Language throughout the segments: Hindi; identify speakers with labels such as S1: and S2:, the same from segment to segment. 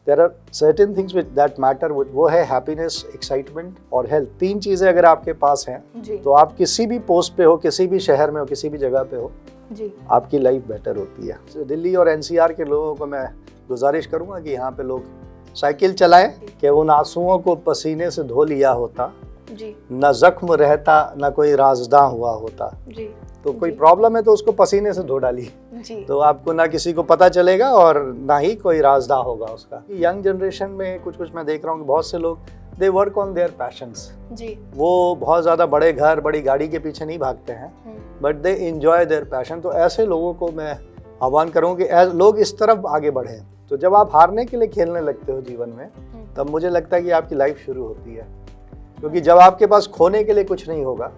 S1: There are certain things which that matter, वो है हैप्पीनेस, एक्साइटमेंट और हेल्थ। 3 चीज़ें अगर आपके पास हैं तो आप किसी भी पोस्ट पे हो, किसी भी शहर में हो, किसी भी जगह पे हो, आपकी लाइफ बेटर होती है। तो दिल्ली और एनसीआर के लोगों को मैं गुजारिश करूंगा कि यहाँ पे लोग साइकिल चलाएं कि उन आंसुओं को पसीने से धो लिया होता, न जख्म रहता न कोई राजदा हुआ होता। तो कोई प्रॉब्लम है तो उसको पसीने से धो डालिए, तो आपको ना किसी को पता चलेगा और ना ही कोई राजदा होगा उसका। यंग जनरेशन में कुछ मैं देख रहा हूँ कि बहुत से लोग they work on their patience. वो बहुत ज़्यादा बड़े घर बड़ी गाड़ी के पीछे नहीं भागते हैं, but they enjoy their passion. तो ऐसे लोगों को मैं आह्वान करूँ कि लोग इस तरफ आगे बढ़ें। तो जब आप हारने के लिए खेलने लगते हो जीवन में, तब मुझे लगता है कि आपकी लाइफ शुरू होती है, क्योंकि जब आपके पास खोने के लिए कुछ नहीं होगा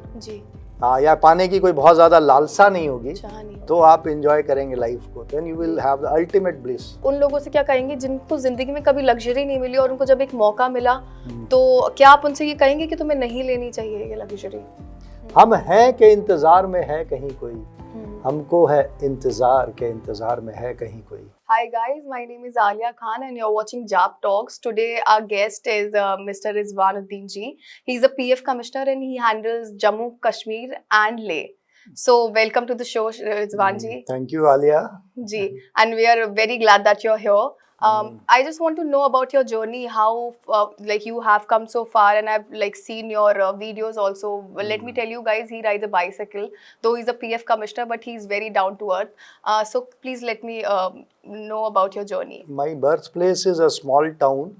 S1: या पाने की कोई बहुत ज्यादा लालसा नहीं होगी, तो आप एंजॉय करेंगे लाइफ को, then you will have the ultimate bliss.
S2: उन लोगों से क्या कहेंगे जिनको जिंदगी में कभी लग्जरी नहीं मिली और उनको जब एक मौका मिला, तो क्या आप उनसे ये कहेंगे कि तुम्हें नहीं लेनी चाहिए ये लग्जरी?
S1: हम हैं के इंतजार में है कहीं कोई, हमको है इंतजार के इंतजार में है कहीं कोई।
S2: Hi guys, my name is Alia Khan and you're watching JAP Talks. Today our guest is Mr. Rizwanuddin ji. He's a PF commissioner and he handles Jammu, Kashmir and Leh. So welcome to the show, Rizwan ji.
S1: Thank you, Alia.
S2: Ji, and we are very glad that you're here. I just want to know about your journey, how like you have come so far, and I've like seen your videos also. Well, let me tell you guys, he rides a bicycle, though he's a PF commissioner, but he's very down to earth. So please let me know about your journey.
S1: My birthplace is a small town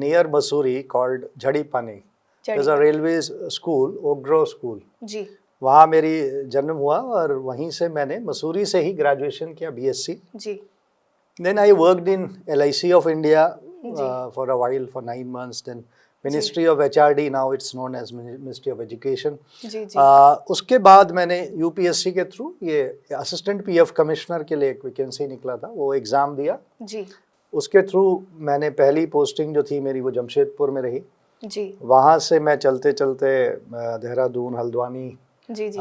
S1: near Mussoorie called Jhadipani. There's a railway school, Oak Grove School.
S2: जी.
S1: वहाँ मेरी जन्म हुआ और वहीं से मैंने मसूरी से ही ग्रेजुएशन किया, BSc.
S2: जी.
S1: Then I worked in LIC of India for a while, for 9 months. Then Ministry of HRD, now it's known as Ministry of Education. उसके बाद मैंने UPSC के थ्रू ये असिस्टेंट PF कमिश्नर के लिए एक वैकेंसी निकला था, वो एग्ज़ाम दिया जी। उसके थ्रू मैंने पहली पोस्टिंग जो थी मेरी वो जमशेदपुर में रही जी। वहाँ से मैं चलते चलते देहरादून, हल्द्वानी जी जी।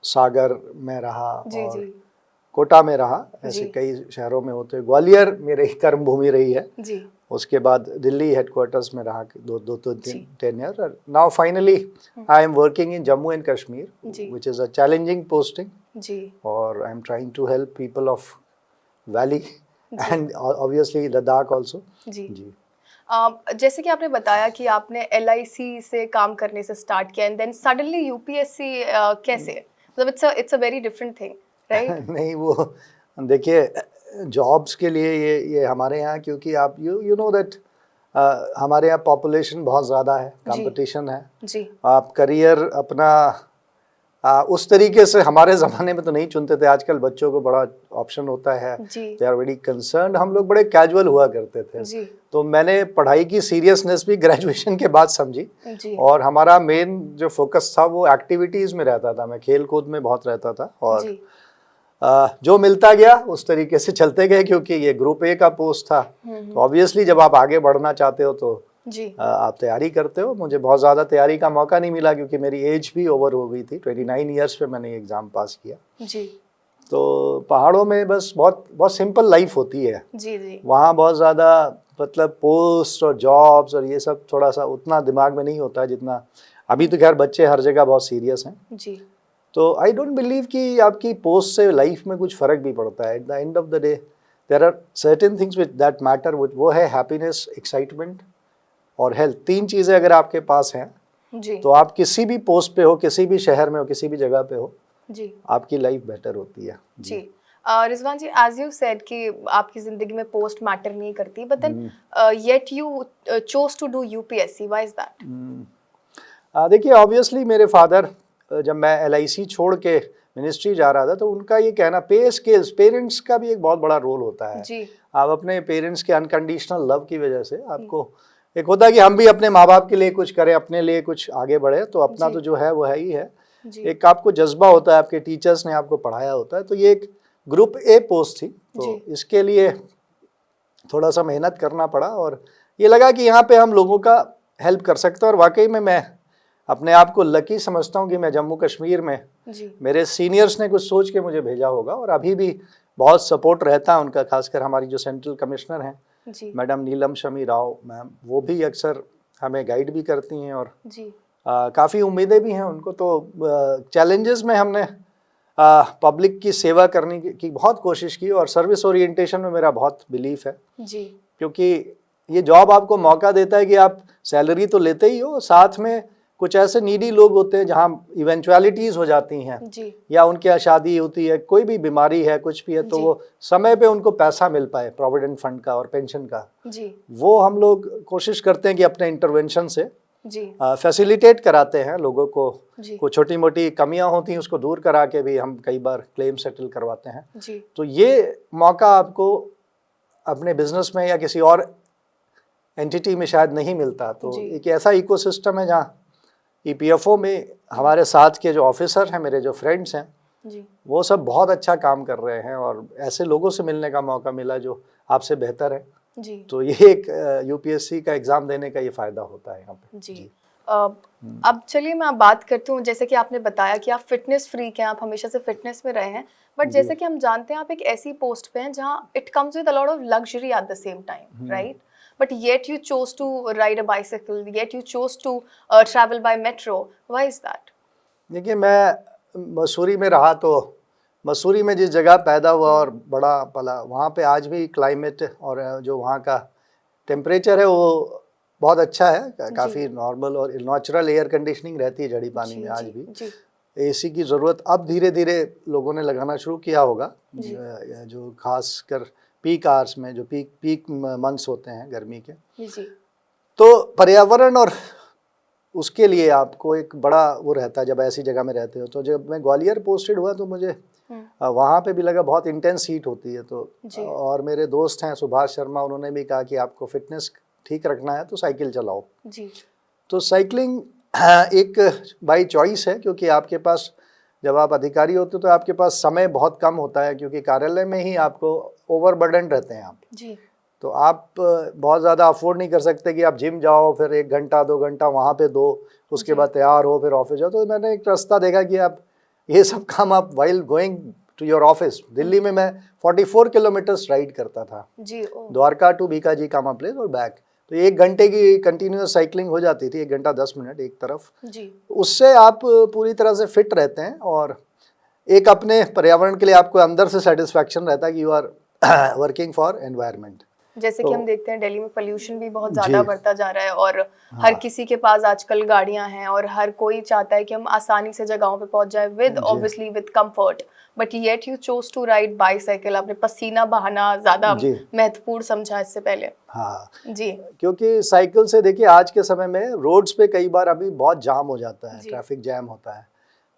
S1: सागर में रहा जी और जी। कोटा में रहा, ऐसे कई शहरों में होते। ग्वालियर मेरी कर्म भूमि रही है जी। उसके बाद दिल्ली हेडक्वार्टर्स में रहा 10 year. Now finally I am working in Jammu and Kashmir which is a challenging posting जी। और I am trying to help people of valley and obviously Ladakh also जी जी।
S2: जैसे कि आपने बताया कि आपने LIC से काम करने से स्टार्ट किया एंड देन सडनली UPSC कैसे? मतलब it's a very different thing, right?
S1: नहीं, वो देखिए जॉब्स के लिए ये हमारे यहाँ, क्योंकि आप यू नो दैट हमारे यहाँ पॉपुलेशन बहुत ज़्यादा है, कंपटीशन है जी। आप करियर अपना उस तरीके से हमारे ज़माने में तो नहीं चुनते थे, आजकल बच्चों को बड़ा ऑप्शन होता है, दे आर वेरी कंसर्न्ड। हम लोग बड़े कैजुअल हुआ करते थे जी। तो मैंने पढ़ाई की सीरियसनेस भी ग्रेजुएशन के बाद समझी जी। और हमारा मेन जो फोकस था वो एक्टिविटीज़ में रहता था, मैं खेल कूद में बहुत रहता था और जी। जो मिलता गया उस तरीके से चलते गए, क्योंकि ये ग्रुप A का पोस्ट था। तो ऑब्वियसली जब आप आगे बढ़ना चाहते हो तो जी। आप तैयारी करते हो। मुझे बहुत ज़्यादा तैयारी का मौका नहीं मिला क्योंकि मेरी एज भी ओवर हो गई थी, 29 ईयर्स पे मैंने एग्ज़ाम पास किया जी। तो पहाड़ों में बस बहुत सिंपल लाइफ होती है जी जी। वहाँ बहुत ज़्यादा मतलब पोस्ट और जॉब्स और ये सब थोड़ा सा उतना दिमाग में नहीं होता है जितना अभी। तो खैर बच्चे हर जगह बहुत सीरियस हैं जी। तो आई डोंट बिलीव कि आपकी पोस्ट से लाइफ में कुछ फ़र्क भी पड़ता है। At the end of the day there are certain things which that matter, वो है हैप्पीनेस, एक्साइटमेंट और हेल्थ। 3 चीज़ें अगर आपके पास हैं जी। तो आप किसी भी पोस्ट पे हो, किसी भी शहर में हो, किसी भी जगह पे हो जी, आपकी लाइफ बेटर होती है जी।
S2: Rizwan ji, as you said कि आपकी जिंदगी में पोस्ट मैटर नहीं करती, but then yet you chose to do UPSC, why is that?
S1: देखिए ऑब्वियसली मेरे फादर जब मैं LIC छोड़ के मिनिस्ट्री जा रहा था तो उनका ये कहना, पे स्केल्स, पेरेंट्स का भी एक बहुत बड़ा रोल होता है जी। आप अपने पेरेंट्स के अनकंडीशनल लव की वजह से आपको एक होता है कि हम भी अपने माँ बाप के लिए कुछ करें, अपने लिए कुछ आगे बढ़े, तो अपना तो जो है वो है ही है। एक आपको जज्बा होता है, आपके टीचर्स ने आपको पढ़ाया होता है। तो ये एक ग्रुप A पोस्ट थी, तो इसके लिए थोड़ा सा मेहनत करना पड़ा और ये लगा कि यहाँ पे हम लोगों का हेल्प कर सकते हैं। और वाकई में मैं अपने आप को लकी समझता हूँ कि मैं जम्मू कश्मीर में मेरे सीनियर्स ने कुछ सोच के मुझे भेजा होगा और अभी भी बहुत सपोर्ट रहता है उनका, खासकर हमारी जो सेंट्रल कमिश्नर हैं
S2: जी।
S1: मैडम नीलम शमी राव मैम, वो भी अक्सर हमें गाइड भी करती हैं और
S2: जी।
S1: काफ़ी उम्मीदें भी हैं उनको। तो चैलेंजेस में हमने पब्लिक की सेवा करने की बहुत कोशिश की और सर्विस ओरिएंटेशन में मेरा बहुत बिलीफ है
S2: जी।
S1: क्योंकि ये जॉब आपको मौका देता है कि आप सैलरी तो लेते ही हो, साथ में कुछ ऐसे नीडी लोग होते हैं जहाँ इवेंचुअलिटीज़ हो जाती हैं
S2: जी।
S1: या उनके यहाँ शादी होती है, कोई भी बीमारी है, कुछ भी है, तो
S2: जी।
S1: वो समय पे उनको पैसा मिल पाए प्रोविडेंट फंड का और पेंशन का।
S2: जी।
S1: वो हम लोग कोशिश करते हैं कि अपने इंटरवेंशन से
S2: जी।
S1: फैसिलिटेट कराते हैं लोगों को।
S2: जी।
S1: कुछ छोटी मोटी कमियां होती हैं उसको दूर करा के भी हम कई बार क्लेम सेटल करवाते हैं।
S2: जी।
S1: तो ये मौका आपको अपने बिजनेस में या किसी और एंटिटी में शायद नहीं मिलता। तो
S2: जी।
S1: एक ऐसा इकोसिस्टम है जहाँ ईपीएफओ में हमारे साथ के जो ऑफिसर हैं, मेरे जो फ्रेंड्स हैं,
S2: जी।
S1: वो सब बहुत अच्छा काम कर रहे हैं और ऐसे लोगों से मिलने का मौका मिला जो आपसे बेहतर है।
S2: जी।
S1: तो ये एक यूपीएससी का एग्ज़ाम देने का ये फ़ायदा होता है यहाँ पे।
S2: जी। अब चलिए मैं बात करती हूँ, जैसे कि आपने बताया कि आप फिटनेस फ्रीक हैं, आप हमेशा से फिटनेस में रहे हैं, बट जैसे कि हम जानते हैं आप एक ऐसी पोस्ट पे हैं जहाँ it comes with a lot of luxury at the same time, right? But yet you chose to ride a bicycle, yet you chose to travel by metro, why is that?
S1: देखिए, मैं मसूरी में रहा, तो मसूरी में जिस जगह पैदा हुआ और बड़ा पला, वहाँ पे आज भी क्लाइमेट और जो वहाँ का टेम्परेचर है वो बहुत अच्छा है, काफ़ी नॉर्मल और नेचुरल एयर कंडीशनिंग रहती है जड़ी पानी में आज भी। एसी की ज़रूरत अब धीरे धीरे लोगों ने लगाना शुरू किया होगा, जो खासकर पीक आवर्स में, जो पीक मंथ्स होते हैं गर्मी के। तो पर्यावरण और उसके लिए आपको एक बड़ा वो रहता है जब ऐसी जगह में रहते हो। तो जब मैं ग्वालियर पोस्टेड हुआ तो मुझे वहाँ पे भी लगा बहुत इंटेंस हीट होती है। तो और मेरे दोस्त हैं सुभाष शर्मा, उन्होंने भी कहा कि आपको फिटनेस ठीक रखना है तो साइकिल चलाओ। तो साइकिलिंग एक बाई चॉइस है, क्योंकि आपके पास जब आप अधिकारी होते हो तो आपके पास समय बहुत कम होता है, क्योंकि कार्यालय में ही आपको ओवरबर्डन रहते हैं आप। तो आप बहुत ज़्यादा अफोर्ड नहीं कर सकते कि आप जिम जाओ, फिर 1 घंटा 2 घंटा वहाँ पे दो, उसके बाद तैयार हो, फिर ऑफिस जाओ। तो मैंने एक रास्ता देखा कि आप ये सब काम आप while going to your office. Delhi में मैं 44 किलोमीटर्स राइड करता था, द्वारका टू बीकाजी कामा प्लेस और बैक। तो 1 घंटे की कंटिन्यूस साइकिलिंग हो जाती थी, 1 घंटा 10 मिनट एक तरफ। उससे आप पूरी तरह से फिट रहते हैं और एक अपने पर्यावरण के लिए आपको अंदर से सेटिस्फैक्शन रहता है कि you are working for environment.
S2: जैसे कि हम देखते हैं दिल्ली में पोल्यूशन भी बहुत ज़्यादा बढ़ता जा रहा है और हर किसी के पास आजकल गाड़ियां हैं और हर कोई चाहता है कि हम आसानी से जगहों पे पहुंच जाए with obviously with comfort, but yet you chose to ride bicycle. आपने पसीना बहाना ज़्यादा महत्वपूर्ण समझा इससे पहले।
S1: हाँ
S2: जी,
S1: क्योंकि साइकिल से देखिए आज के समय में रोड्स पे कई बार अभी बहुत जाम हो जाता है, ट्रैफिक जैम होता है,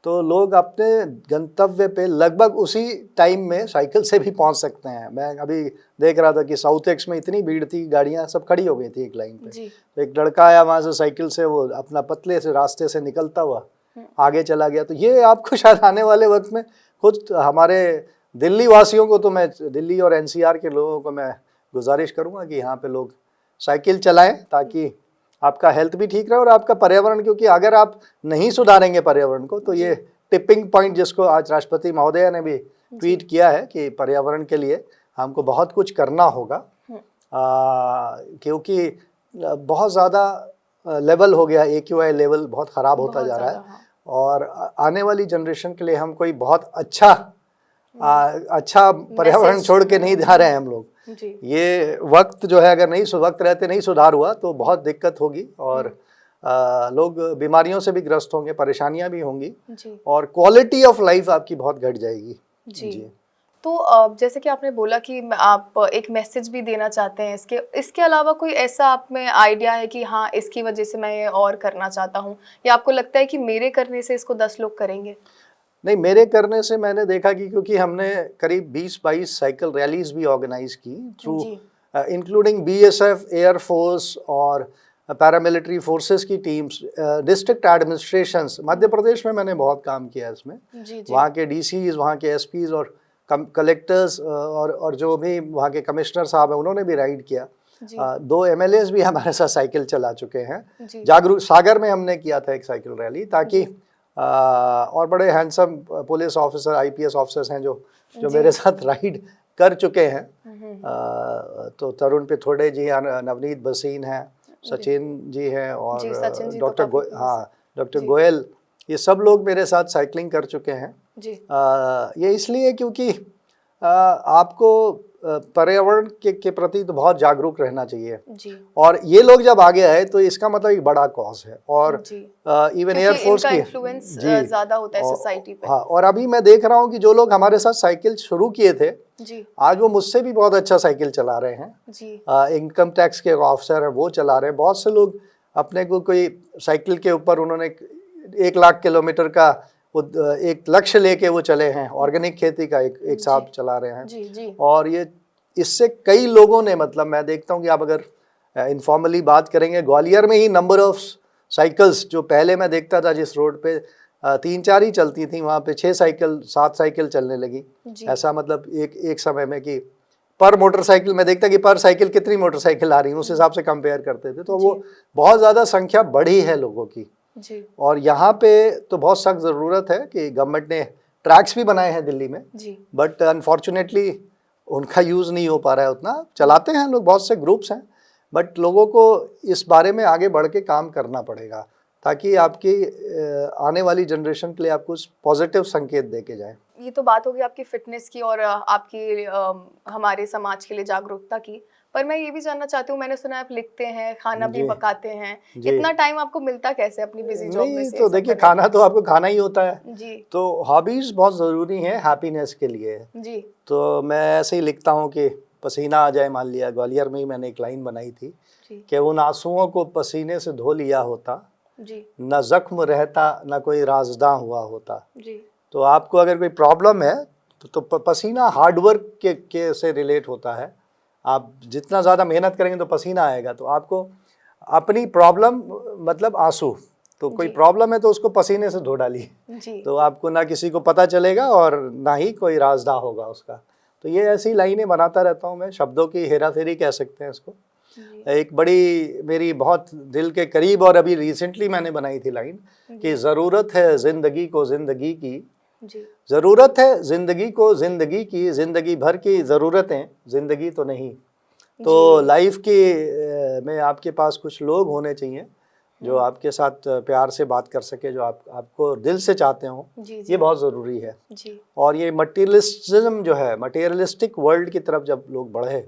S1: तो लोग अपने गंतव्य पे लगभग उसी टाइम में साइकिल से भी पहुंच सकते हैं। मैं अभी देख रहा था कि साउथ एक्स में इतनी भीड़ थी, गाड़ियां सब खड़ी हो गई थी एक लाइन पे। तो एक लड़का आया वहां से साइकिल से, वो अपना पतले से रास्ते से निकलता हुआ आगे चला गया। तो ये आपको शायद आने वाले वक्त में खुद हमारे दिल्ली वासियों को, तो मैं दिल्ली और एनसीआर के लोगों को मैं गुजारिश करूँगा कि यहाँ पे लोग साइकिल चलाएँ, ताकि आपका हेल्थ भी ठीक रहे और आपका पर्यावरण, क्योंकि अगर आप नहीं सुधारेंगे पर्यावरण को तो ये टिपिंग पॉइंट, जिसको आज राष्ट्रपति महोदय ने भी ट्वीट किया है कि पर्यावरण के लिए हमको बहुत कुछ करना होगा, क्योंकि बहुत ज़्यादा लेवल हो गया, AQI लेवल बहुत ख़राब होता जा रहा है। और आने वाली जनरेशन के लिए हम कोई बहुत अच्छा पर्यावरण छोड़ के नहीं जा रहे हैं हम लोग। ये वक्त जो है, अगर नहीं वक्त रहते नहीं सुधार हुआ तो बहुत दिक्कत होगी और लोग बीमारियों से भी ग्रस्त होंगे, परेशानियां भी होंगी और क्वालिटी ऑफ लाइफ आपकी बहुत घट जाएगी। जी।
S2: तो जैसे कि आपने बोला कि आप एक मैसेज भी देना चाहते हैं, इसके अलावा कोई ऐसा आप में आइडिया है कि हाँ इसकी वजह से मैं ये और करना चाहता हूँ, या आपको लगता है कि मेरे करने से इसको 10 लोग करेंगे?
S1: नहीं, मेरे करने से मैंने देखा कि क्योंकि हमने करीब 20-22 साइकिल रैलीज भी ऑर्गेनाइज की थ्रू इंक्लूडिंग BSF, एयरफोर्स और पैरामिलिट्री फोर्सेस की teams, district administrations. Madhya Pradesh में मैंने बहुत काम किया इसमें। वहाँ के DCs, वहाँ के SPs और कलेक्टर्स और जो भी वहाँ के कमिश्नर साहब हैं, उन्होंने भी राइड किया। 2 MLAs भी हमारे साथ साइकिल चला चुके हैं। जागरूक सागर में हमने किया था एक साइकिल रैली, ताकि और बड़े handsome police officer, IPS officers हैं जो मेरे साथ राइड कर चुके हैं। तो तरुण पिथोड़े जी हैं, नवनीत भसीन हैं, सचिन जी हैं और डॉक्टर गोयल, ये सब लोग मेरे साथ साइकिलिंग कर चुके हैं जी। ये इसलिए क्योंकि आपको पर्यावरण के प्रति तो बहुत जागरूक रहना चाहिए जी। और ये लोग जब आगे आए तो इसका मतलब एक बड़ा कॉज है और इवन एयरफोर्स की
S2: इन्फ्लुएंस ज्यादा होता है सोसाइटी पे।
S1: हाँ, और अभी मैं देख रहा हूँ कि जो लोग हमारे साथ साइकिल शुरू किए थे जी, आज वो मुझसे भी बहुत अच्छा साइकिल चला रहे हैं जी। इनकम टैक्स के ऑफिसर है वो चला रहे हैं। बहुत से लोग अपने को कोई साइकिल के ऊपर उन्होंने 1 लाख किलोमीटर का वो एक लक्ष्य लेके वो चले हैं, ऑर्गेनिक खेती का एक साहब चला रहे हैं जी, जी। और ये इससे कई लोगों ने, मतलब मैं देखता हूँ कि आप अगर इनफॉर्मली बात करेंगे, ग्वालियर में ही नंबर ऑफ साइकिल्स जो पहले मैं देखता था जिस रोड पे 3-4 ही चलती थी, वहाँ पे 6 साइकिल 7 साइकिल चलने लगी। ऐसा मतलब एक समय में कि पर मोटरसाइकिल में देखता कि पर साइकिल कितनी मोटरसाइकिल आ रही है, उस हिसाब से कंपेयर करते थे। तो वो बहुत ज़्यादा संख्या बढ़ी है लोगों की जी। और यहाँ पे तो बहुत सख्त ज़रूरत है कि गवर्नमेंट ने ट्रैक्स भी बनाए हैं दिल्ली में जी। बट अनफॉर्चुनेटली उनका यूज़ नहीं हो पा रहा है उतना। चलाते हैं लोग, बहुत से ग्रुप्स हैं, बट लोगों को इस बारे में आगे बढ़ के काम करना पड़ेगा ताकि आपकी आने वाली जनरेशन के लिए आप कुछ पॉजिटिव संकेत दे के जाएं।
S2: ये तो बात होगी आपकी फिटनेस की और आपकी हमारे समाज के लिए जागरूकता की, पर मैं ये भी जानना चाहती हूँ, मैंने सुना है आप लिखते हैं, खाना भी पकाते हैं, इतना टाइम आपको मिलता कैसे अपनी बिजी जॉब में से?
S1: तो देखिए, खाना तो आपको खाना ही होता है जी। तो हॉबीज बहुत ज़रूरी हैं हैप्पीनेस के लिए जी। तो मैं ऐसे ही लिखता हूँ कि पसीना आ जाए। मान लिया ग्वालियर में ही मैंने एक लाइन बनाई थी कि उन आंसुओं को पसीने से धो लिया होता जी, न जख्म रहता न कोई राजदा हुआ होता जी। तो आपको अगर कोई प्रॉब्लम है तो पसीना हार्डवर्क के से रिलेट होता है। आप जितना ज़्यादा मेहनत करेंगे तो पसीना आएगा। तो आपको अपनी प्रॉब्लम मतलब आंसू, तो कोई प्रॉब्लम है तो उसको पसीने से धो डालिए, तो आपको ना किसी को पता चलेगा और ना ही कोई राजदा होगा उसका। तो ये ऐसी लाइनें बनाता रहता हूँ मैं, शब्दों की हेरा फेरी कह सकते हैं इसको। एक बड़ी मेरी बहुत दिल के करीब और अभी रिसेंटली मैंने बनाई थी लाइन कि ज़रूरत है ज़िंदगी को ज़िंदगी की, ज़रूरत है ज़िंदगी को ज़िंदगी की, ज़िंदगी भर की ज़रूरतें ज़िंदगी तो नहीं। तो लाइफ की में आपके पास कुछ लोग होने चाहिए जो आपके साथ प्यार से बात कर सके, जो आपको दिल से चाहते हो, ये बहुत ज़रूरी है जी। और ये मटीरियलिस्टिज्म जो है, मटीरियलिस्टिक वर्ल्ड की तरफ जब लोग बढ़े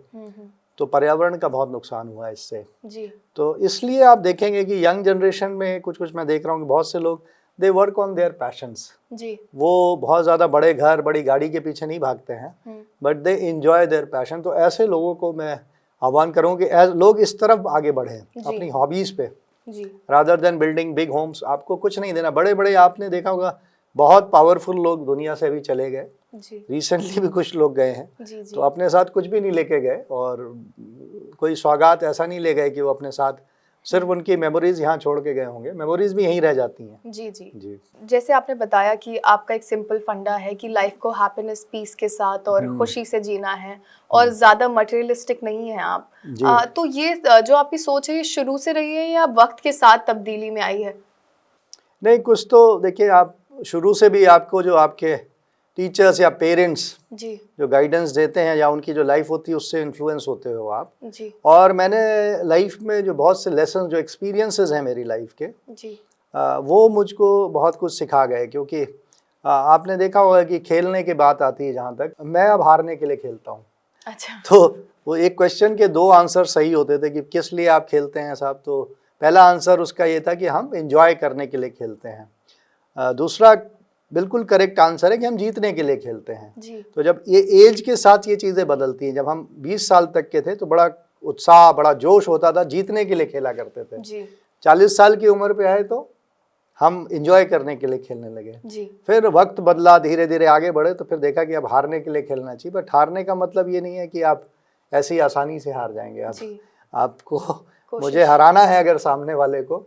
S1: तो पर्यावरण का बहुत नुकसान हुआ है इससे जी। तो इसलिए आप देखेंगे कि यंग जनरेशन में कुछ मैं देख रहा हूँ कि बहुत से लोग they work on their passions जी। वो बहुत ज़्यादा बड़े घर बड़ी गाड़ी के पीछे नहीं भागते हैं, but they enjoy their passion. तो ऐसे लोगों को मैं आह्वान करूँ कि लोग इस तरफ आगे बढ़ें अपनी हॉबीज़ पे rather than building big homes. आपको कुछ नहीं देना। बड़े बड़े आपने देखा होगा बहुत पावरफुल लोग दुनिया से अभी चले गए, रिसेंटली भी कुछ लोग गए हैं जी। तो अपने साथ कुछ भी नहीं लेके गए और कोई सौगात ऐसा नहीं ले गए कि वो अपने साथ, सिर्फ उनकी मेमोरीज यहाँ छोड़ के गए होंगे। मेमोरीज भी यहीं रह जाती हैं जी जी जी। जैसे आपने बताया कि आपका एक सिंपल फंडा है कि लाइफ को हैप्पीनेस पीस के साथ और खुशी से जीना है और ज़्यादा मटेरियलिस्टिक नहीं है आप तो ये जो आपकी सोच है ये शुरू से रही है या वक्त के साथ तब्दीली में आई है? नहीं, कुछ तो देखिए, आप शुरू से भी आपको जो आपके टीचर्स या पेरेंट्स जी जो गाइडेंस देते हैं या उनकी जो लाइफ होती है उससे इन्फ्लुएंस होते हो आप जी। और मैंने लाइफ में जो बहुत से लेसन, जो एक्सपीरियंसेस हैं मेरी लाइफ के जी, वो मुझको बहुत कुछ सिखा गए। क्योंकि आपने देखा होगा कि खेलने की बात आती है, जहाँ तक मैं अब हारने के लिए खेलता हूँ। अच्छा। तो वो एक क्वेश्चन के 2 आंसर सही होते थे कि किस लिए आप खेलते हैं साहब। तो पहला आंसर उसका ये था कि हम एंजॉय करने के लिए खेलते हैं। दूसरा बिल्कुल करेक्ट आंसर है कि हम जीतने के लिए खेलते हैं जी। तो जब ये एज के साथ ये चीज़ें बदलती हैं, जब हम 20 साल तक के थे तो बड़ा उत्साह, बड़ा जोश होता था, जीतने के लिए खेला करते थे जी। 40 साल की उम्र पे आए तो हम एंजॉय करने के लिए खेलने लगे जी। फिर वक्त बदला, धीरे धीरे आगे बढ़े तो फिर देखा कि अब हारने के लिए खेलना चाहिए। बट हारने का मतलब ये नहीं है कि आप ऐसी आसानी से हार जाएंगे। आपको मुझे हराना है अगर सामने वाले को,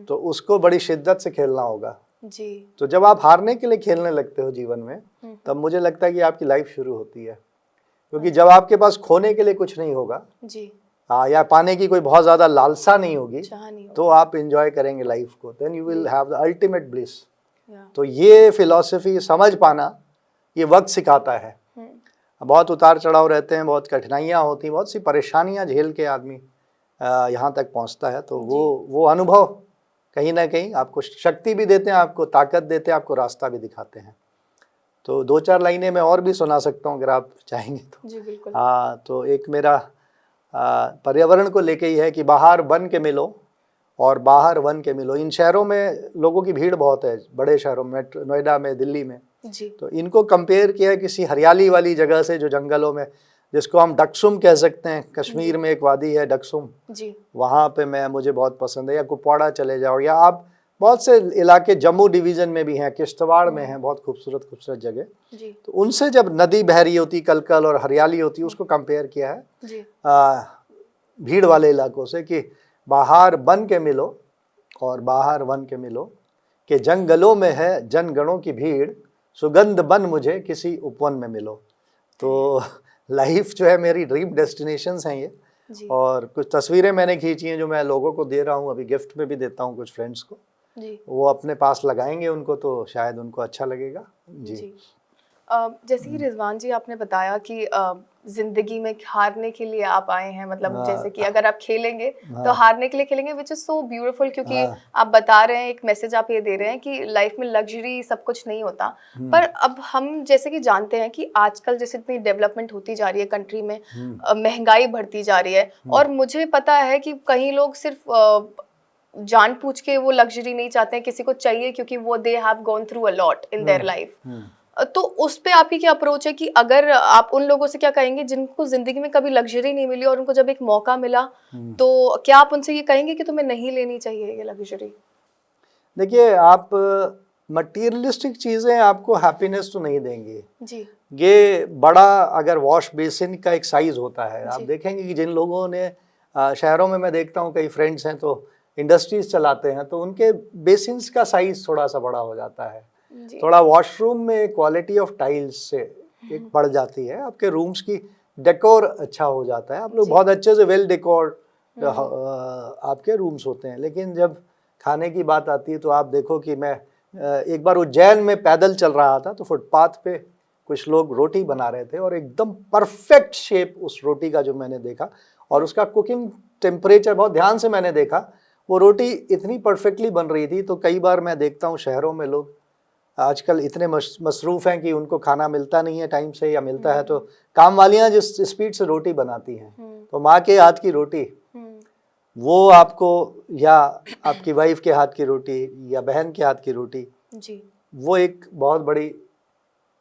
S1: तो उसको बड़ी शिद्दत से खेलना होगा जी। तो जब आप हारने के लिए खेलने लगते हो जीवन में, तब मुझे लगता है कि आपकी लाइफ शुरू होती है। क्योंकि जब आपके पास खोने के लिए कुछ नहीं होगा जी, या पाने की कोई बहुत ज़्यादा लालसा नहीं होगी, तो आप एंजॉय करेंगे लाइफ को, then you will have the ultimate bliss. तो ये फिलॉसफी समझ पाना ये वक्त सिखाता है। बहुत उतार चढ़ाव रहते हैं, बहुत कठिनाइयाँ होती हैं, बहुत सी परेशानियाँ झेल के आदमी यहाँ तक पहुँचता है। तो वो अनुभव कहीं ना कहीं आपको शक्ति भी देते हैं, आपको ताकत देते हैं, आपको रास्ता भी दिखाते हैं। तो 2-4 लाइनें मैं और भी सुना सकता हूँ अगर आप चाहेंगे तो।
S2: जी बिल्कुल।
S1: हाँ, तो एक मेरा पर्यावरण को लेके ही है कि बाहर बन के मिलो और बाहर बन के मिलो। इन शहरों में लोगों की भीड़ बहुत है, बड़े शहरों में, नोएडा में, दिल्ली में।
S2: जी।
S1: तो इनको कंपेयर किया है किसी हरियाली वाली जगह से, जो जंगलों में, जिसको हम डक्सुम कह सकते हैं। कश्मीर में एक वादी है डक्सुम,
S2: जी।
S1: वहाँ पे मुझे बहुत पसंद है। या कुपवाड़ा चले जाओ, या आप बहुत से इलाके जम्मू डिवीज़न में भी हैं, किश्तवाड़ में हैं, बहुत खूबसूरत खूबसूरत जगह।
S2: जी।
S1: तो उनसे जब नदी बह रही होती, कलकल और हरियाली होती, उसको कंपेयर किया है
S2: जी।
S1: भीड़ वाले इलाकों से, कि बाहर बन के मिलो और बाहर बन के मिलो, कि जंगलों में है जनगणों की भीड़, सुगंध बन मुझे किसी उपवन में मिलो। तो लाइफ जो है मेरी ड्रीम डेस्टिनेशंस हैं ये। और कुछ तस्वीरें मैंने खींची हैं जो मैं लोगों को दे रहा हूँ, अभी गिफ्ट में भी देता हूँ कुछ फ्रेंड्स को। जी। वो अपने पास लगाएंगे उनको, तो शायद उनको अच्छा लगेगा। जी।
S2: जैसे कि रिजवान जी आपने बताया कि जिंदगी में हारने के लिए आप आए हैं, मतलब जैसे कि अगर आप खेलेंगे तो हारने के लिए खेलेंगे, विच इज सो ब्यूटीफुल, क्योंकि आप बता रहे हैं, एक मैसेज आप ये दे रहे हैं कि लाइफ में लग्जरी सब कुछ नहीं होता। पर अब हम जैसे कि जानते हैं कि आजकल जैसे इतनी डेवलपमेंट होती जा रही है कंट्री में, महंगाई बढ़ती जा रही है, और मुझे पता है कि कई लोग सिर्फ जान पूछ के वो लग्जरी नहीं चाहते हैं, किसी को चाहिए क्योंकि वो they have gone through a lot in their life. तो उस पे आपकी क्या अप्रोच है कि अगर आप उन लोगों से क्या कहेंगे जिनको जिंदगी में कभी लग्जरी नहीं मिली और उनको जब एक मौका मिला, तो क्या आप उनसे ये कहेंगे कि तुम्हें नहीं लेनी चाहिए ये लग्जरी?
S1: देखिए, आप मटीरियलिस्टिक चीज़ें आपको हैप्पीनेस तो नहीं देंगी जी। ये बड़ा अगर वॉश बेसिन का एक साइज होता है, आप देखेंगे कि जिन लोगों ने शहरों में, मैं देखता हूँ कई फ्रेंड्स हैं तो इंडस्ट्रीज चलाते हैं, तो उनके बेसिन्स का साइज थोड़ा सा बड़ा हो जाता है। थोड़ा वॉशरूम में क्वालिटी ऑफ टाइल्स से एक बढ़ जाती है, आपके रूम्स की डेकोर अच्छा हो जाता है, आप लोग बहुत अच्छे से वेल डेकोर आपके रूम्स होते हैं। लेकिन जब खाने की बात आती है तो आप देखो कि मैं एक बार उज्जैन में पैदल चल रहा था, तो फुटपाथ पे कुछ लोग रोटी बना रहे थे, और एकदम परफेक्ट शेप उस रोटी का जो मैंने देखा, और उसका कुकिंग टेम्परेचर बहुत ध्यान से मैंने देखा, वो रोटी इतनी परफेक्टली बन रही थी। तो कई बार मैं देखता हूँ शहरों में लोग आजकल इतने मसरूफ़ हैं कि उनको खाना मिलता नहीं है टाइम से, या मिलता है तो काम वालियाँ जिस स्पीड से रोटी बनाती हैं, तो माँ के हाथ की रोटी वो आपको, या आपकी वाइफ के हाथ की रोटी, या बहन के हाथ की रोटी जी, वो एक बहुत बड़ी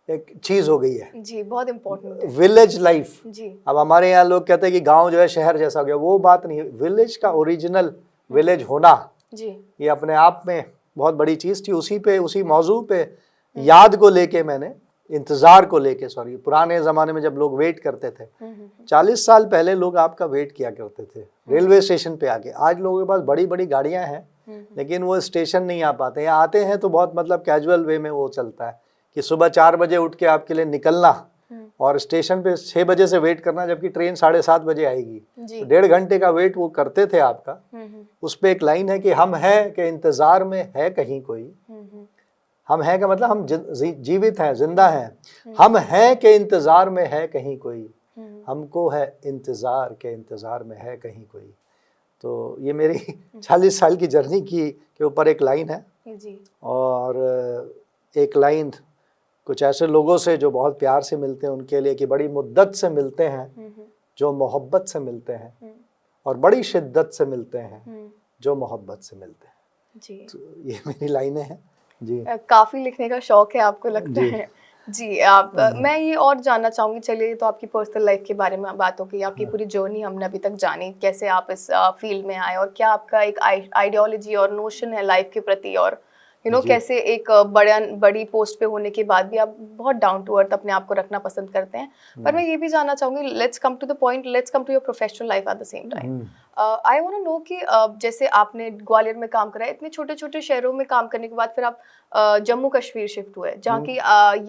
S1: एक चीज़ हो गई है
S2: जी, बहुत इम्पोर्टेंट
S1: विलेज लाइफ जी। अब हमारे यहाँ लोग कहते हैं कि गांव जो है शहर जैसा हो गया, वो बात नहीं। विलेज का ओरिजिनल विलेज होना जी, ये अपने आप में बहुत बड़ी चीज़ थी। उसी मौजू पे याद को लेके मैंने, इंतज़ार को लेके, सॉरी, पुराने ज़माने में जब लोग वेट करते थे, 40 साल पहले लोग आपका वेट किया करते थे रेलवे स्टेशन पे आके। आज लोगों के पास बड़ी बड़ी गाड़ियां हैं, लेकिन वो स्टेशन नहीं आ पाते, या आते हैं तो बहुत मतलब कैजुअल वे में वो चलता है कि सुबह 4 बजे उठ के आपके लिए निकलना और स्टेशन पे 6 बजे से वेट करना, जबकि ट्रेन 7:30 बजे आएगी। तो 1.5 घंटे का वेट वो करते थे आपका। उस पे एक लाइन है कि हम हैं के इंतजार में है कहीं कोई, हम हैं का मतलब हम जीवित हैं, जिंदा हैं। हम हैं के इंतजार में है कहीं कोई, हमको है इंतजार के इंतजार में है कहीं कोई। तो ये मेरी 40 साल की जर्नी के ऊपर एक लाइन है जी। और एक लाइन कुछ ऐसे लोगों से जो बहुत प्यार से मिलते हैं उनके लिए, कि बड़ी मुद्दत से मिलते हैं जो मोहब्बत से मिलते हैं, और बड़ी शिद्दत से मिलते हैं जो मोहब्बत से मिलते हैं जी। तो ये मेरी लाइनें हैं जी।
S2: काफी लिखने का शौक है आपको, लगता है जी। आप मैं ये और जानना चाहूंगी, चलिए तो आपकी पर्सनल लाइफ के बारे में बात हो गई, आपकी पूरी जर्नी हमने अभी तक जानी, कैसे आप इस फील्ड में आए, और क्या आपका एक आइडियोलॉजी और नोशन है लाइफ के प्रति, और कैसे एक बड़ी पोस्ट पे होने के बाद भी आप बहुत डाउन टू अर्थ अपने आप को रखना पसंद करते हैं। पर मैं ये भी जानना चाहूंगी, let's come to the point, let's come to your professional life at the same time. I want to know कि जैसे आपने ग्वालियर में काम करा है, इतने छोटे छोटे शहरों में काम करने के बाद फिर आप जम्मू कश्मीर शिफ्ट हुए, जहाँ की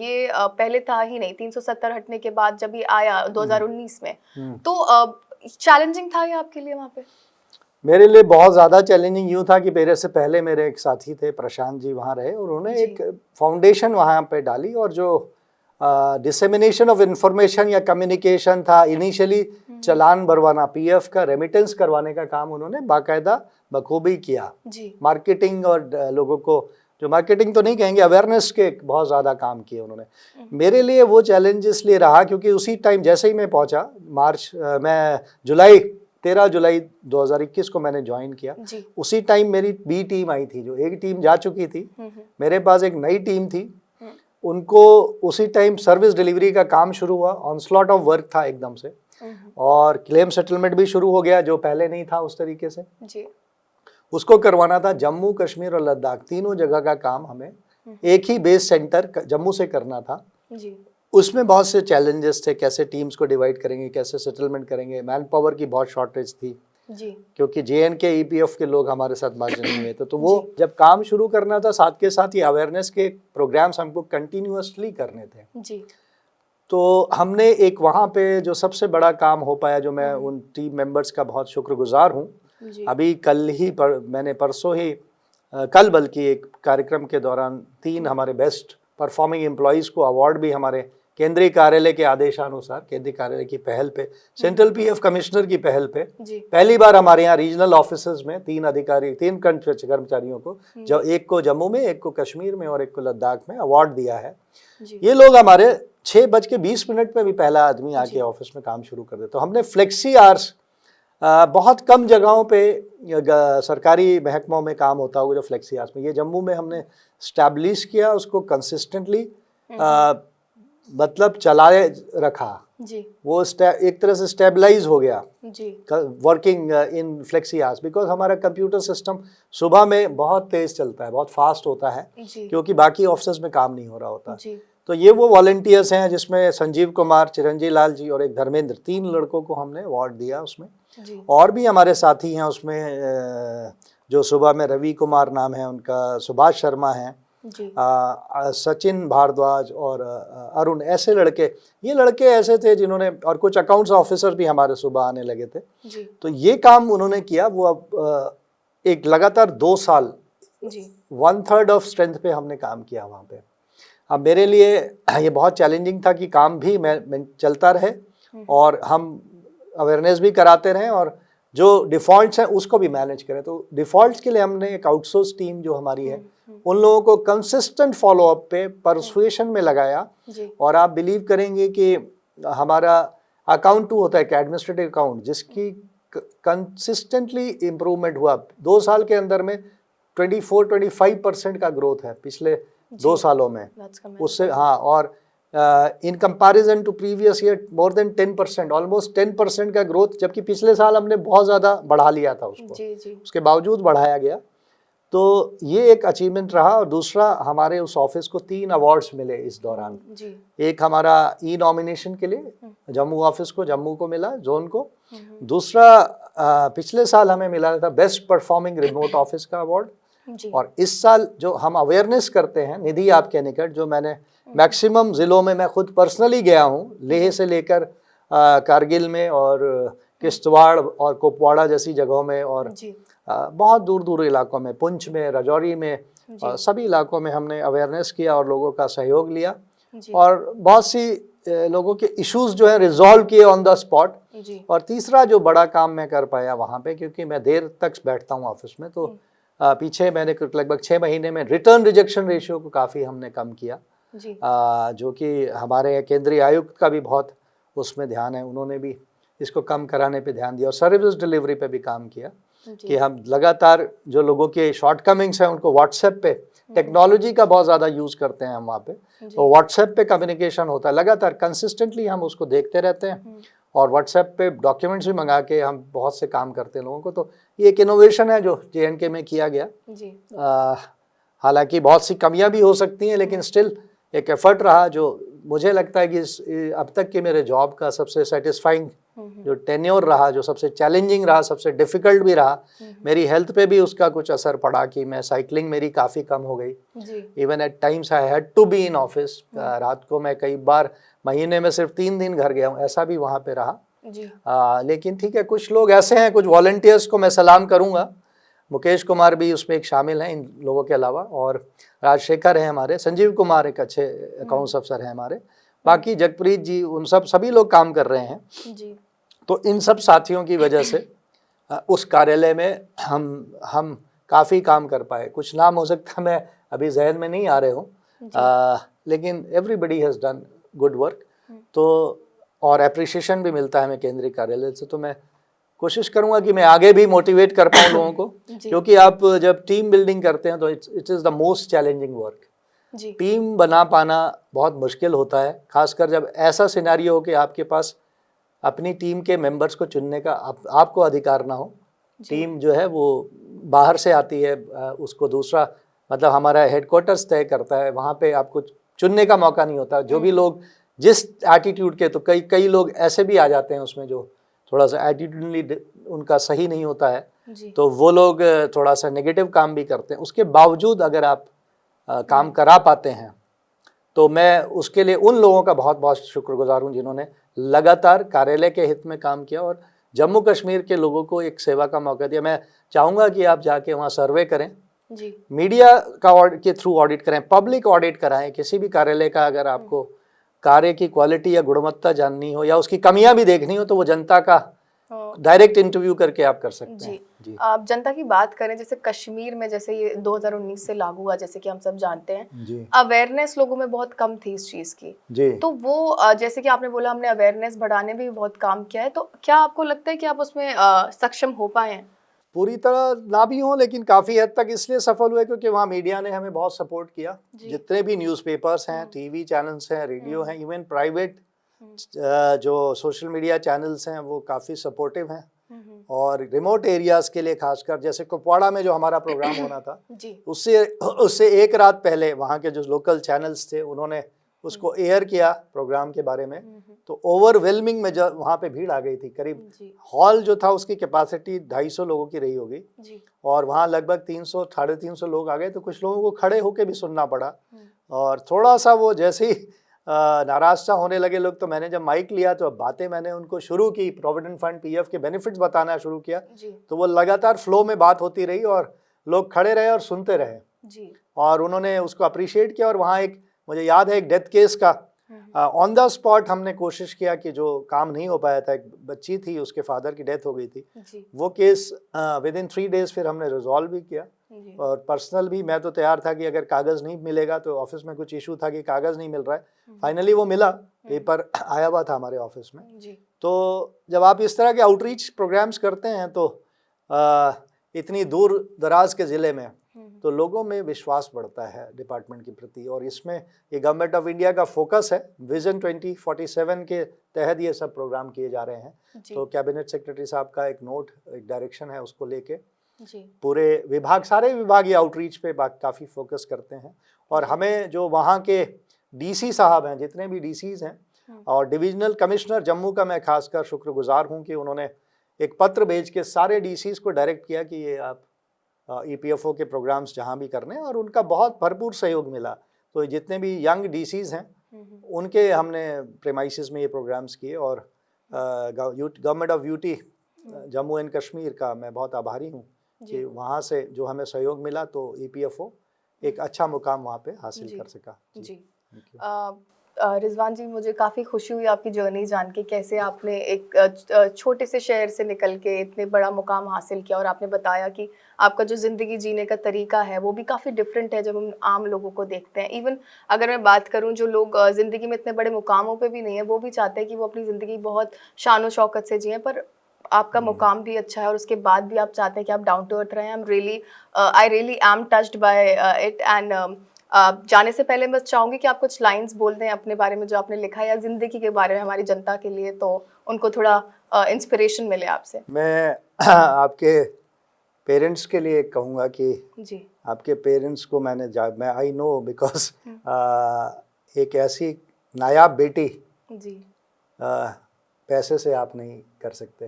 S2: ये पहले था ही नहीं, 370 हटने के बाद जब ये आया 2019 में, तो चैलेंजिंग था ये आपके लिए वहाँ पे?
S1: मेरे लिए बहुत ज़्यादा चैलेंजिंग यूँ था कि मेरे से पहले मेरे एक साथी थे, प्रशांत जी, वहाँ रहे, और उन्होंने एक फाउंडेशन वहाँ पे डाली, और जो डिसेमिनेशन ऑफ इंफॉर्मेशन या कम्युनिकेशन था। इनिशियली चालान भरवाना, पीएफ का रेमिटेंस करवाने का काम उन्होंने बाकायदा बखूबी किया। मार्केटिंग और लोगों को, जो मार्केटिंग तो नहीं कहेंगे, अवेयरनेस के बहुत ज़्यादा काम किए उन्होंने। मेरे लिए वो चैलेंज इसलिए रहा क्योंकि उसी टाइम जैसे ही मैं पहुंचा, मैं 13 जुलाई 2021 को मैंने ज्वाइन किया। उसी टाइम मेरी बी टीम आई थी, जो एक टीम जा चुकी थी, मेरे पास एक नई टीम थी। उनको उसी टाइम सर्विस डिलीवरी का काम शुरू हुआ, ऑनस्लॉट ऑफ वर्क था एकदम से, और क्लेम सेटलमेंट भी शुरू हो गया जो पहले नहीं था उस तरीके से। उसको करवाना था। जम्मू कश्मीर और लद्दाख तीनों जगह का काम हमें एक ही बेस सेंटर जम्मू से करना था। उसमें बहुत से चैलेंजेस थे, कैसे टीम्स को डिवाइड करेंगे, कैसे सेटलमेंट करेंगे, मैन पावर की बहुत शॉर्टेज थी क्योंकि JNK EPF के लोग हमारे साथ मार्जिन नहीं हुए थे। तो वो जब काम शुरू करना था, साथ के साथ ही अवेयरनेस के प्रोग्राम्स हमको कंटिन्यूअसली करने थे। तो हमने एक वहाँ पे जो सबसे बड़ा काम हो पाया, जो मैं उन टीम मेंबर्स का बहुत शुक्रगुजार हूँ। अभी मैंने परसों ही कल बल्कि एक कार्यक्रम के दौरान 3 हमारे बेस्ट परफॉर्मिंग एम्प्लॉयज़ को अवार्ड भी हमारे केंद्रीय कार्यालय के आदेशानुसार, केंद्रीय कार्यालय की पहल पे, सेंट्रल PF कमिश्नर की पहल पे पहली बार हमारे यहाँ रीजनल ऑफिसर्स में 3 कर्मचारियों को, जो एक को जम्मू में, एक को कश्मीर में और एक को लद्दाख में अवार्ड दिया है। ये लोग हमारे 6:20 पे भी पहला आदमी आके ऑफिस में काम शुरू कर दे। तो हमने फ्लेक्सी आवर्स, बहुत कम जगहों पे सरकारी महकमों में काम होता होगा जो फ्लेक्सी आवर्स में, ये जम्मू में हमने स्टैब्लिश किया, उसको कंसिस्टेंटली मतलब चलाए रखा। वो एक तरह से स्टेबलाइज हो गया working in flexi hours, because हमारा कंप्यूटर सिस्टम सुबह में बहुत तेज चलता है, बहुत फास्ट होता है, क्योंकि बाकी ऑफिस में काम नहीं हो रहा होता। तो ये वो वॉलंटियर्स हैं जिसमें संजीव कुमार, चिरंजीव लाल जी और एक धर्मेंद्र, 3 लड़कों को हमने अवार्ड दिया उसमें। और भी हमारे साथी हैं उसमें, जो सुबह में रवि कुमार नाम है उनका, सुभाष शर्मा हैं, सचिन भारद्वाज और अरुण, ऐसे लड़के, ये लड़के ऐसे थे जिन्होंने, और कुछ अकाउंट्स ऑफिसर भी हमारे सुबह आने लगे थे। तो ये काम उन्होंने किया। वो अब एक लगातार 2 साल 1/3 ऑफ स्ट्रेंथ पे हमने काम किया वहाँ पे। अब मेरे लिए ये बहुत चैलेंजिंग था कि काम भी मैं चलता रहे और हम अवेयरनेस भी कराते रहें और जो डिफ़ॉल्ट्स हैं उसको भी मैनेज करें। तो डिफ़ॉल्ट्स के लिए हमने एक आउटसोर्स टीम जो हमारी है, उन लोगों को कंसिस्टेंट फॉलोअप पे परसुएशन में लगाया। और आप बिलीव करेंगे कि हमारा अकाउंट 2 होता है कि एडमिनिस्ट्रेटिव अकाउंट, जिसकी कंसिस्टेंटली इम्प्रूवमेंट हुआ 2 साल के अंदर में 24-25% का ग्रोथ है पिछले 2 सालों में उससे। हाँ, और in comparison to previous year more than 10%, almost 10% का ग्रोथ, जबकि पिछले साल हमने बहुत ज़्यादा बढ़ा लिया था उसको, उसके बावजूद बढ़ाया गया। तो ये एक अचीवमेंट रहा। और दूसरा, हमारे उस ऑफिस को 3 अवार्ड्स मिले इस दौरान। एक हमारा नॉमिनेशन के लिए जम्मू ऑफिस को, जम्मू को मिला, जोन को। दूसरा पिछले साल हमें मिला था बेस्ट परफॉर्मिंग रिमोट ऑफिस का अवार्ड। और इस साल जो हम अवेयरनेस करते हैं निधि आपके निकट, जो मैंने मैक्सिमम ज़िलों में मैं खुद पर्सनली गया हूँ, लेह से लेकर कारगिल में और किश्तवाड़ और कुपवाड़ा जैसी जगहों में, और बहुत दूर दूर इलाकों में, पुंछ में, राजौरी में, सभी इलाकों में हमने अवेयरनेस किया और लोगों का सहयोग लिया। और बहुत सी लोगों के इश्यूज जो है रिजॉल्व किए ऑन द स्पॉट। और तीसरा जो बड़ा काम मैं कर पाया वहाँ पे, क्योंकि मैं देर तक बैठता हूँ ऑफिस में, तो पीछे मैंने लगभग 6 महीने में रिटर्न रिजेक्शन रेशियो को काफ़ी हमने कम किया, जो कि हमारे केंद्रीय आयुक्त का भी बहुत उसमें ध्यान है, उन्होंने भी इसको कम कराने पे ध्यान दिया। और सर्विस डिलीवरी पे भी काम किया कि हम लगातार जो लोगों के शॉर्टकमिंग्स हैं उनको व्हाट्सएप पे, टेक्नोलॉजी का बहुत ज़्यादा यूज़ करते हैं हम वहाँ पे, तो व्हाट्सएप पे कम्युनिकेशन होता है लगातार, कंसिस्टेंटली हम उसको देखते रहते हैं। और व्हाट्सएप पे डॉक्यूमेंट्स भी मंगा के हम बहुत से काम करते हैं लोगों को। तो ये एक इनोवेशन है जो JNK में किया गया। हालांकि बहुत सी कमियां भी हो सकती हैं, लेकिन स्टिल एक एफर्ट रहा जो मुझे लगता है कि अब तक के मेरे जॉब का सबसे सेटिस्फाइंग जो टेन्योर रहा, जो सबसे चैलेंजिंग रहा, सबसे डिफ़िकल्ट भी रहा। मेरी हेल्थ पे भी उसका कुछ असर पड़ा कि मैं साइकिलिंग मेरी काफ़ी कम हो गई। Even at times I had to be in office. रात को मैं कई बार महीने में सिर्फ 3 दिन घर गया हूँ, ऐसा भी वहाँ पे रहा। लेकिन ठीक है, कुछ लोग ऐसे हैं, कुछ वॉलंटियर्स को मैं सलाम करूँगा। मुकेश कुमार भी उसमें एक शामिल हैं इन लोगों के अलावा, और राजशेखर हैं हमारे, संजीव कुमार एक अच्छे अकाउंट्स अफसर हैं हमारे, बाकी जगप्रीत जी उन सभी लोग काम कर रहे हैं
S2: जी।
S1: तो इन सब साथियों की वजह से उस कार्यालय में हम काफ़ी काम कर पाए। कुछ नाम हो सकता मैं अभी जहन में नहीं आ रहे हूँ, लेकिन everybody has done good work. तो और अप्रिशिएशन भी मिलता है हमें केंद्रीय कार्यालय से। तो मैं कोशिश करूंगा कि मैं आगे भी मोटिवेट कर पाऊँ लोगों को, क्योंकि आप जब टीम बिल्डिंग करते हैं तो it is the most challenging work. Team बना पाना बहुत मुश्किल होता है, खासकर जब ऐसा सिनेरियो हो कि आपके पास अपनी टीम के मेंबर्स को चुनने का आपको अधिकार ना हो। टीम जो है वो बाहर से आती है, उसको दूसरा मतलब हमारा हेडक्वार्टर्स तय करता है, वहाँ पे आपको चुनने का मौका नहीं होता। जो भी लोग जिस एटीट्यूड के, तो कई लोग ऐसे भी आ जाते हैं उसमें जो थोड़ा सा एटीट्यूडली उनका सही नहीं होता है, तो वो लोग थोड़ा सा नेगेटिव काम भी करते हैं। उसके बावजूद अगर आप काम करा पाते हैं तो मैं उसके लिए उन लोगों का बहुत बहुत शुक्रगुजार हूँ जिन्होंने लगातार कार्यालय के हित में काम किया और जम्मू कश्मीर के लोगों को एक सेवा का मौका दिया। मैं चाहूँगा कि आप जाके वहाँ सर्वे करें, मीडिया का के थ्रू ऑडिट करें, पब्लिक ऑडिट कराएं। किसी भी कार्यालय का अगर आपको कार्य की क्वालिटी या गुणवत्ता जाननी हो या उसकी कमियां भी देखनी हो तो वो जनता का डायरेक्ट इंटरव्यू करके आप कर सकते हैं।
S2: जी। आप जनता की बात करें, जैसे कश्मीर में जैसे ये 2019 से लागू हुआ, जैसे कि हम सब जानते हैं, अवेयरनेस लोगों में बहुत कम थी इस चीज की जी। तो वो जैसे कि आपने बोला हमने अवेयरनेस बढ़ाने में भी बहुत काम किया है, तो क्या आपको लगता है कि आप उसमें सक्षम हो पाए हैं?
S1: पूरी तरह ना भी हो, लेकिन काफ़ी हद तक इसलिए सफल हुए क्योंकि वहाँ मीडिया ने हमें बहुत सपोर्ट किया। जितने भी न्यूज़पेपर्स हैं, टीवी चैनल्स हैं, रेडियो हैं, इवन प्राइवेट जो सोशल मीडिया चैनल्स हैं वो काफ़ी सपोर्टिव हैं। और रिमोट एरियाज़ के लिए खासकर, जैसे कुपवाड़ा में जो हमारा प्रोग्राम होना था उससे एक रात पहले वहाँ के जो लोकल चैनल्स थे उन्होंने उसको एयर किया प्रोग्राम के बारे में। तो ओवरवेलमिंग में जब वहाँ पे भीड़ आ गई थी, करीब हॉल जो था उसकी कैपेसिटी 250 लोगों की रही होगी और वहाँ लगभग 300 साढ़े 300 लोग आ गए। तो कुछ लोगों को खड़े होके भी सुनना पड़ा और थोड़ा सा वो जैसे ही नाराज सा होने लगे लोग, तो मैंने जब माइक लिया तो बातें मैंने उनको शुरू की, प्रोविडेंट फंड पीएफ के बेनिफिट्स बताना शुरू किया। तो वो लगातार फ्लो में बात होती रही और लोग खड़े रहे और सुनते रहे और उन्होंने उसको अप्रिशिएट किया। और वहाँ एक मुझे याद है एक डेथ केस का ऑन द स्पॉट हमने कोशिश किया कि जो काम नहीं हो पाया था, एक बच्ची थी उसके फादर की डेथ हो गई थी, वो केस विद इन 3 डेज फिर हमने रिजॉल्व भी किया। और पर्सनल भी मैं तो तैयार था कि अगर कागज़ नहीं मिलेगा, तो ऑफिस में कुछ इशू था कि कागज़ नहीं मिल रहा है, फाइनली वो मिला, पेपर आया हुआ था हमारे ऑफिस में। तो जब आप इस तरह के आउटरीच प्रोग्राम्स करते हैं तो इतनी दूर दराज के ज़िले में तो लोगों में विश्वास बढ़ता है डिपार्टमेंट के प्रति। और इसमें ये गवर्नमेंट ऑफ इंडिया का फोकस है, विजन 2047 के तहत ये सब प्रोग्राम किए जा रहे हैं। तो कैबिनेट सेक्रेटरी साहब का एक नोट, एक डायरेक्शन है, उसको लेके पूरे विभाग, सारे विभाग ये आउटरीच पे काफ़ी फोकस करते हैं। और हमें जो वहाँ के डीसी साहब हैं, जितने भी डीसीज हैं और डिविजनल कमिश्नर जम्मू का, मैं खासकर शुक्रगुजार हूँ कि उन्होंने एक पत्र भेज के सारे डीसीज को डायरेक्ट किया कि ये आप ईपीएफओ के प्रोग्राम्स जहाँ भी करने, और उनका बहुत भरपूर सहयोग मिला। तो जितने भी यंग डीसीज हैं उनके हमने प्रेमाइसिस में ये प्रोग्राम्स किए। और government of UT Jammu and Kashmir का मैं बहुत आभारी हूँ कि वहाँ से जो हमें सहयोग मिला तो ईपीएफओ एक अच्छा मुकाम वहाँ पे हासिल कर सका।
S2: जी। रिजवान जी, मुझे काफ़ी खुशी हुई आपकी जर्नी जान के, कैसे आपने एक छोटे से शहर से निकल के इतने बड़ा मुकाम हासिल किया। और आपने बताया कि आपका जो ज़िंदगी जीने का तरीका है वो भी काफ़ी डिफरेंट है जब हम आम लोगों को देखते हैं। इवन अगर मैं बात करूं, जो लोग ज़िंदगी में इतने बड़े मुकामों पे भी नहीं है, वो भी चाहते हैं कि वो अपनी ज़िंदगी बहुत शान व शौकत से जिएं, पर आपका मुकाम भी अच्छा है और उसके बाद भी आप चाहते हैं कि आप डाउन टू अर्थ रहें। I really am touched by it. And जाने से पहले बस चाहूँगी कि आप कुछ लाइंस बोल दें अपने बारे में, जो आपने लिखा है, या ज़िंदगी के बारे में हमारी जनता के लिए, तो उनको थोड़ा इंस्पिरेशन मिले आपसे।
S1: मैं आपके पेरेंट्स के लिए कहूँगा कि
S2: जी,
S1: आपके पेरेंट्स को मैं आई नो बिकॉज एक ऐसी नायाब बेटी
S2: जी,
S1: पैसे से आप नहीं कर सकते,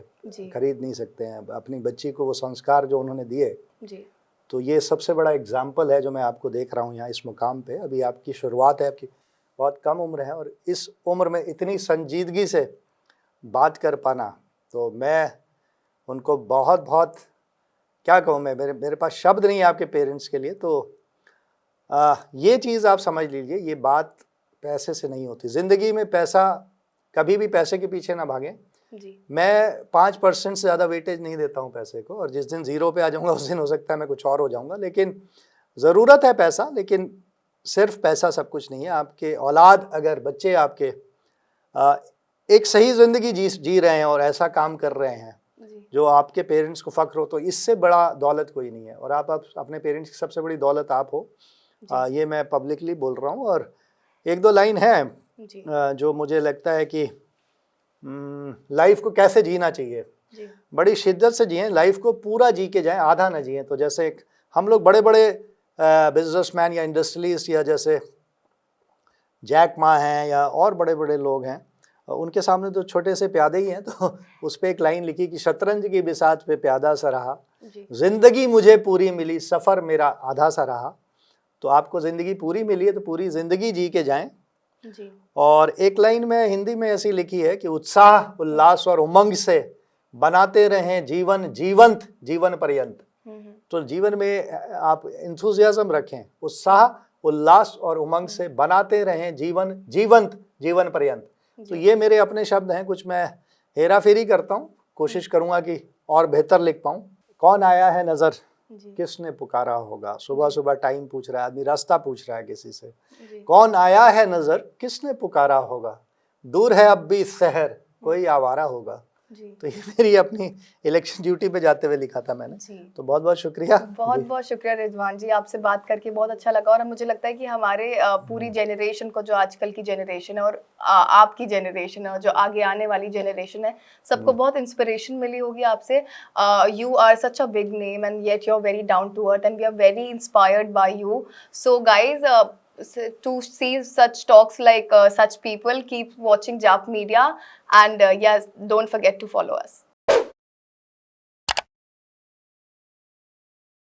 S1: खरीद नहीं सकते हैं। अपनी बच्ची को वो संस्कार जो उन्होंने दिए,
S2: जी,
S1: तो ये सबसे बड़ा एग्जाम्पल है जो मैं आपको देख रहा हूँ यहाँ इस मुकाम पे। अभी आपकी शुरुआत है, आपकी बहुत कम उम्र है, और इस उम्र में इतनी संजीदगी से बात कर पाना, तो मैं उनको बहुत बहुत क्या कहूँ, मैं मेरे पास शब्द नहीं है आपके पेरेंट्स के लिए। तो ये चीज़ आप समझ लीजिए, ये बात पैसे से नहीं होती। ज़िंदगी में पैसा, कभी भी पैसे के पीछे ना भागें।
S2: जी।
S1: मैं 5% से ज़्यादा वेटेज नहीं देता हूँ पैसे को, और जिस दिन ज़ीरो पे आ जाऊँगा उस दिन हो सकता है मैं कुछ और हो जाऊँगा। लेकिन ज़रूरत है पैसा, लेकिन सिर्फ पैसा सब कुछ नहीं है। आपके औलाद, अगर बच्चे आपके एक सही ज़िंदगी जी रहे हैं और ऐसा काम कर रहे हैं जो आपके पेरेंट्स को फ़ख्र हो, तो इससे बड़ा दौलत कोई नहीं है। और आप अपने पेरेंट्स की सबसे बड़ी दौलत आप हो। ये मैं पब्लिकली बोल रहा हूँ। और एक दो लाइन है जो मुझे लगता है कि लाइफ को कैसे जीना चाहिए। बड़ी शिद्दत से जिएं, लाइफ को पूरा जी के जाएं, आधा ना जिएं। तो जैसे हम लोग बड़े बड़े बिजनेसमैन या इंडस्ट्रियलिस्ट या जैसे जैक मा हैं या और बड़े बड़े लोग हैं, उनके सामने तो छोटे से प्यादे ही हैं। तो उस पर एक लाइन लिखी कि शतरंज की बिसात पे प्यादा सा रहा, जिंदगी मुझे पूरी मिली, सफ़र मेरा आधा सा रहा। तो आपको ज़िंदगी पूरी मिली है तो पूरी ज़िंदगी जी के जाएं। जी। और एक लाइन में हिंदी में ऐसी लिखी है कि उत्साह, उल्लास और उमंग से बनाते रहें जीवन जीवंत, जीवन पर्यंत। तो जीवन में आप इंथुजियाज्म रखें, उत्साह, उल्लास और उमंग से बनाते रहें जीवन जीवंत, जीवन पर्यंत। तो ये मेरे अपने शब्द हैं, कुछ मैं हेरा फेरी करता हूँ, कोशिश करूँगा कि और बेहतर लिख पाऊँ। कौन आया है नज़र, किसने पुकारा होगा। सुबह सुबह टाइम पूछ रहा है आदमी, रास्ता पूछ रहा है किसी से। कौन आया है नज़र, किसने पुकारा होगा, दूर है अब भी शहर, कोई आवारा होगा। तो ये मेरी अपनी इलेक्शन ड्यूटी पे जाते हुए लिखा था मैंने। तो बहुत बहुत शुक्रिया।
S2: बहुत बहुत शुक्रिया रिजवान जी, आपसे बात करके बहुत अच्छा लगा। और मुझे लगता है कि हमारे पूरी जनरेशन को, जो आजकल की जनरेशन है और आपकी जनरेशन है और जो आगे आने वाली जनरेशन है, सबको बहुत इंस्पिरेशन मिली होगी आपसे। You are such a big name and yet you are very down to earth and we are very inspired by you. So guys, to see such talks like such people, keep watching JAP Media, and yes, don't forget to follow us.